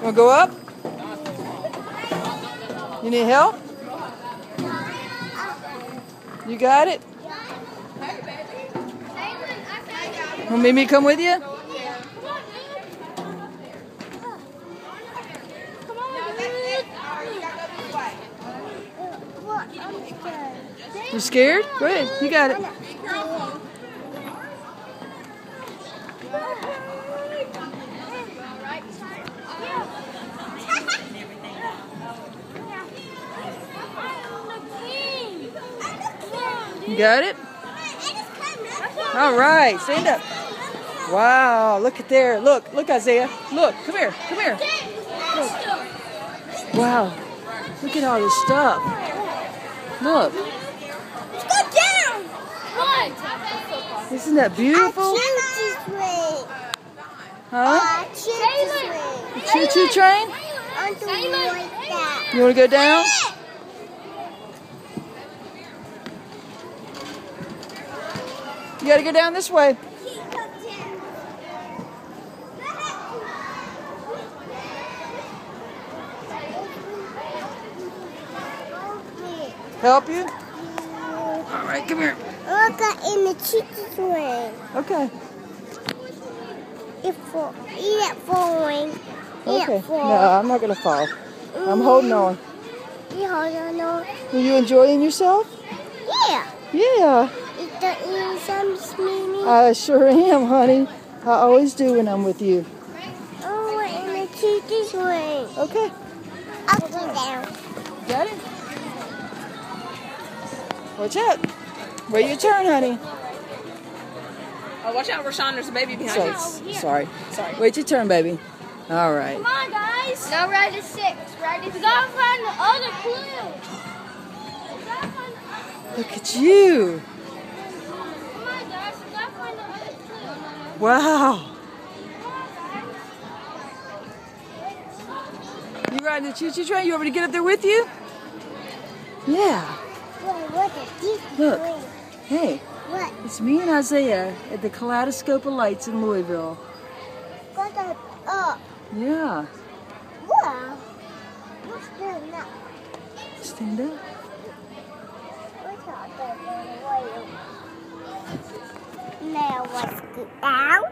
Want to go up? You need help? You got it? Want Mimi come with you? You scared? Go ahead. You got it. You got it? All right. Stand up. Wow. Look at there. Look. Look, Isaiah. Look. Come here. Come here. Look. Wow. Look at all this stuff. Look. Let's go down. Isn't that beautiful? Huh? The choo-choo train? You want to go down? You got to go down this way. Help you? All right, come here. Look in the choo-choo train. Okay. It's falling. Okay. No, I'm not going to fall. I'm holding on. You hold on. Are you enjoying yourself? Yeah. Yeah. Is the some meaning? I sure am, honey. I always do when I'm with you. Oh, we're in the choo-choo train. Okay. Up and down. Got it? Watch out. Wait your turn, honey. Oh, watch out, Rashawn. There's a baby behind you. Sorry. Wait your turn, baby. All right. Come on, guys. Now we're at the 6. We gotta find the other clue. Look at you. Come on, guys. We gotta find the other clue. Wow. You riding the choo-choo train? You want me to get up there with you? Yeah. Look. Hey. What? It's me and Isaiah at the Kaleidoscope of Lights in Louisville. Go up. Yeah. Wow. What's doing that? Stand up. What's out there going away? Now let's get down.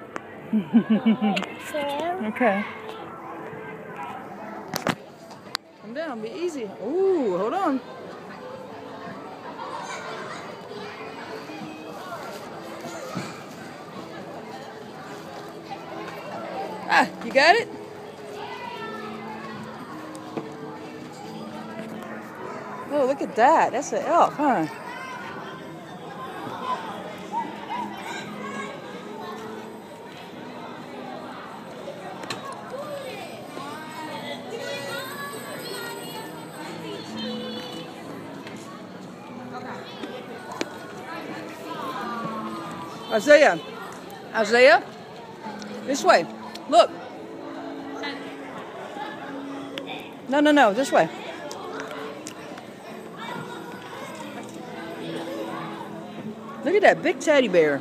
Okay. Come down. Be easy. Ooh, hold on. Ah, you got it? Oh, look at that. That's an elf, huh? Isaiah, this way. Look. No, this way. Look at that big teddy bear.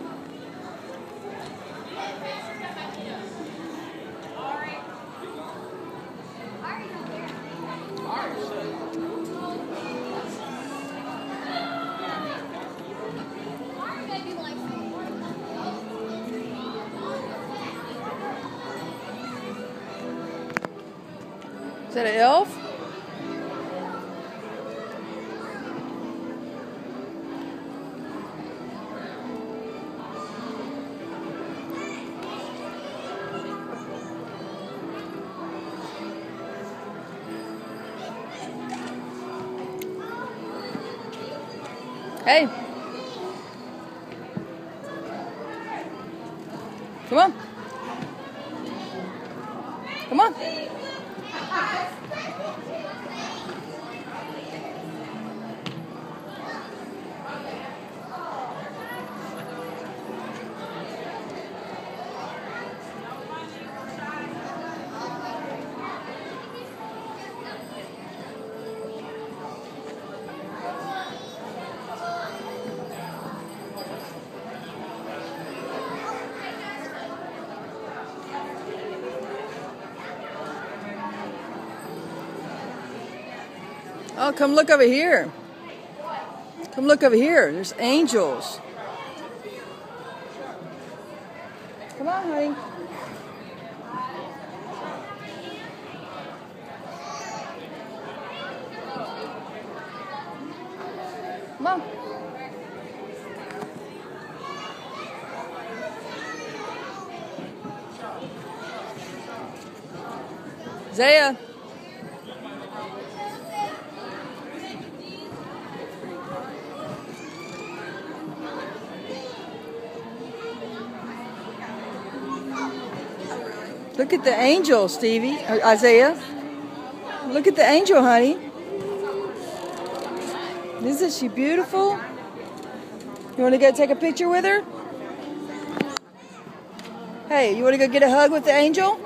Is that an elf? Hey. Come on. Come on. Oh, come look over here. Come look over here. There's angels. Come on, honey. Come on. Zaya. Look at the angel, Stevie, or Isaiah. Look at the angel, honey. Isn't she beautiful? You want to go take a picture with her? Hey, you want to go get a hug with the angel?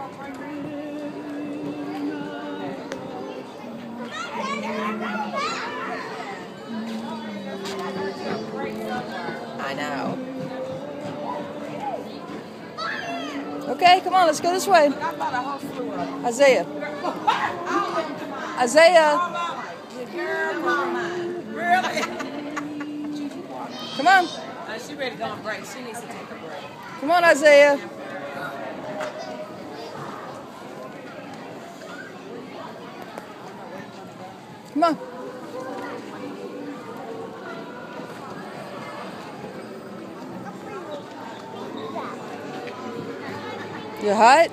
I know. Okay, come on, let's go this way. Isaiah. Isaiah. Really? Come on. She's ready to go on break. She needs to take a break. Come on, Isaiah. Come on. You hot?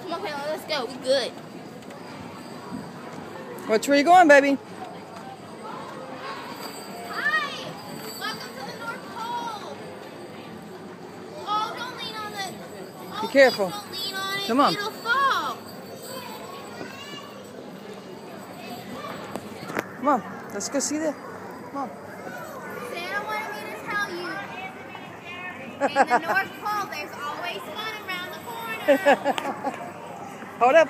Come on, Kayla, let's go. We good. Which way you going, baby? Hi! Welcome to the North Pole. Oh, don't lean on it. Oh, Be careful. Don't lean on it. Come on. It'll fall. Come on. Let's go see that. Come on. Santa wanted me to tell you. In the North Pole, there's always fun around the corner. Hold up.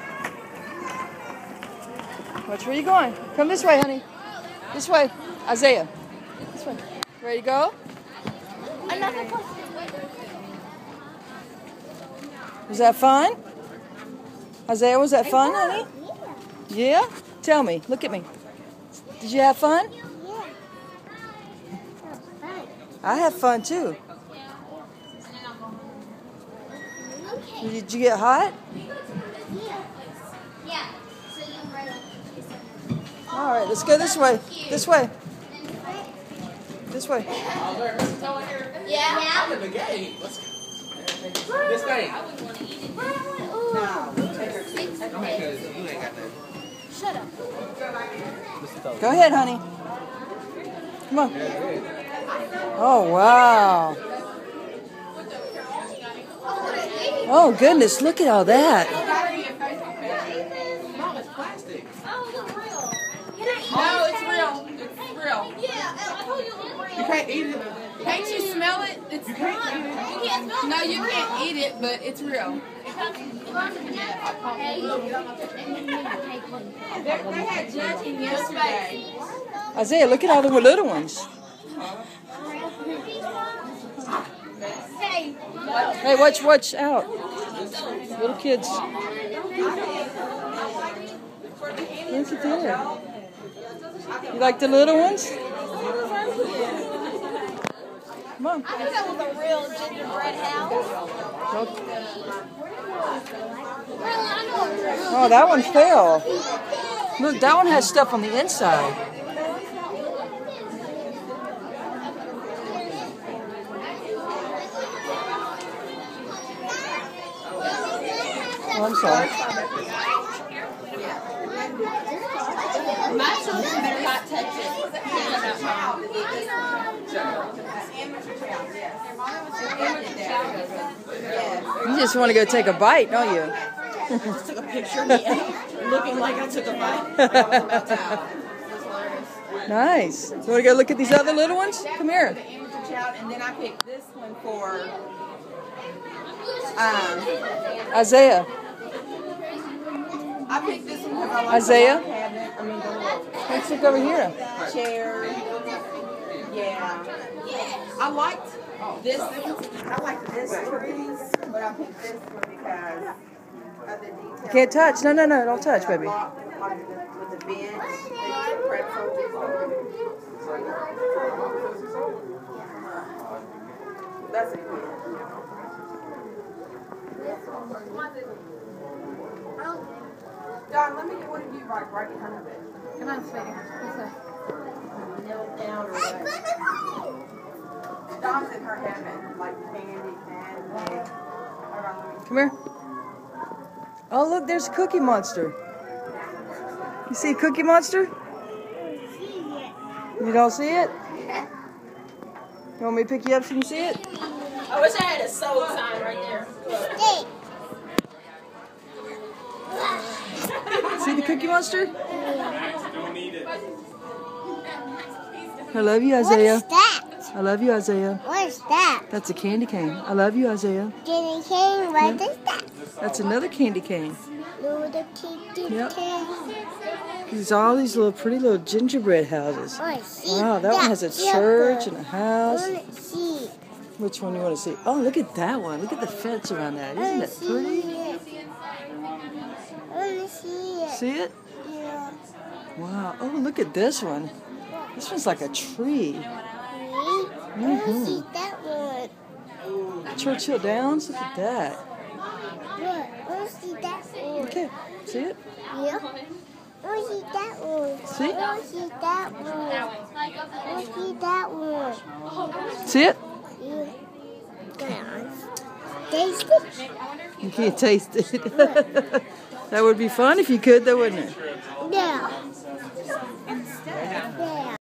Which way are you going? Come this way, honey. This way. Isaiah. This way. Ready to go? Another question. Was that fun? Isaiah, was that fun, honey? Yeah? Tell me. Look at me. Did you have fun? I had fun too. Did you get hot? Yeah. All right, let's go this way. This way. This way. Yeah. I'm in the game. Let's go. This way. Shut up. Go ahead, honey. Come on. Oh, wow. Oh, goodness, look at all that. No, it's real. It's real. You can't eat it. Can't you smell it? It's you can't eat it. No, you can't eat it, but it's real. They had judging yesterday. Isaiah, look at all the little ones. Hey, watch out. Little kids. Look at there. You like the little ones? Come on. I think that was a real gingerbread house. Oh, that one fell. Look, that one has stuff on the inside. Oh, I'm sorry. My children better not touch it. You just want to go take a bite, don't you? Just took a picture of me looking like I took a bite. Nice. You want to go look at these other little ones? Come here. The amateur child, and then I picked this one for Isaiah. I picked this one because I like Isaiah? the cabinet. I mean, the little Let's look over here. chair. Yeah. I liked this. I liked this trees, but I picked this one because of the details. You can't touch. No, no, no. Don't touch, baby. With the bench, the pretzels. That's a good. Don, let me get one of you right behind of it. Come on, sweetie. Kneel down or what? Dawn's in her heaven, like candy. Come here. Oh, look, there's a Cookie Monster. You see Cookie Monster? You don't see it? You want me to pick you up so you can see it? I wish I had a soul sign right there. See the Cookie Monster? I love you, Isaiah. What's that? I love you, Isaiah. What's that? That's a candy cane. I love you, Isaiah. Candy cane, what is that? That's another candy cane. Little candy Yep. cane. There's all these little pretty little gingerbread houses. Oh, see Wow, that one has a church and a house. I want to see. Which one you want to see? Oh, look at that one. Look at the fence around that. Isn't that pretty? I want to see it. See it? Yeah. Wow. Oh, look at this one. This one's like a tree. I want to see that one. Churchill Downs. Look at that. Look, I want to see that one. Okay. See it? Yeah. I want to see that one. See? I want to see that one. I want to see that one. See it? Yeah. Taste it? You can't taste it. That would be fun if you could, though, wouldn't it? Yeah.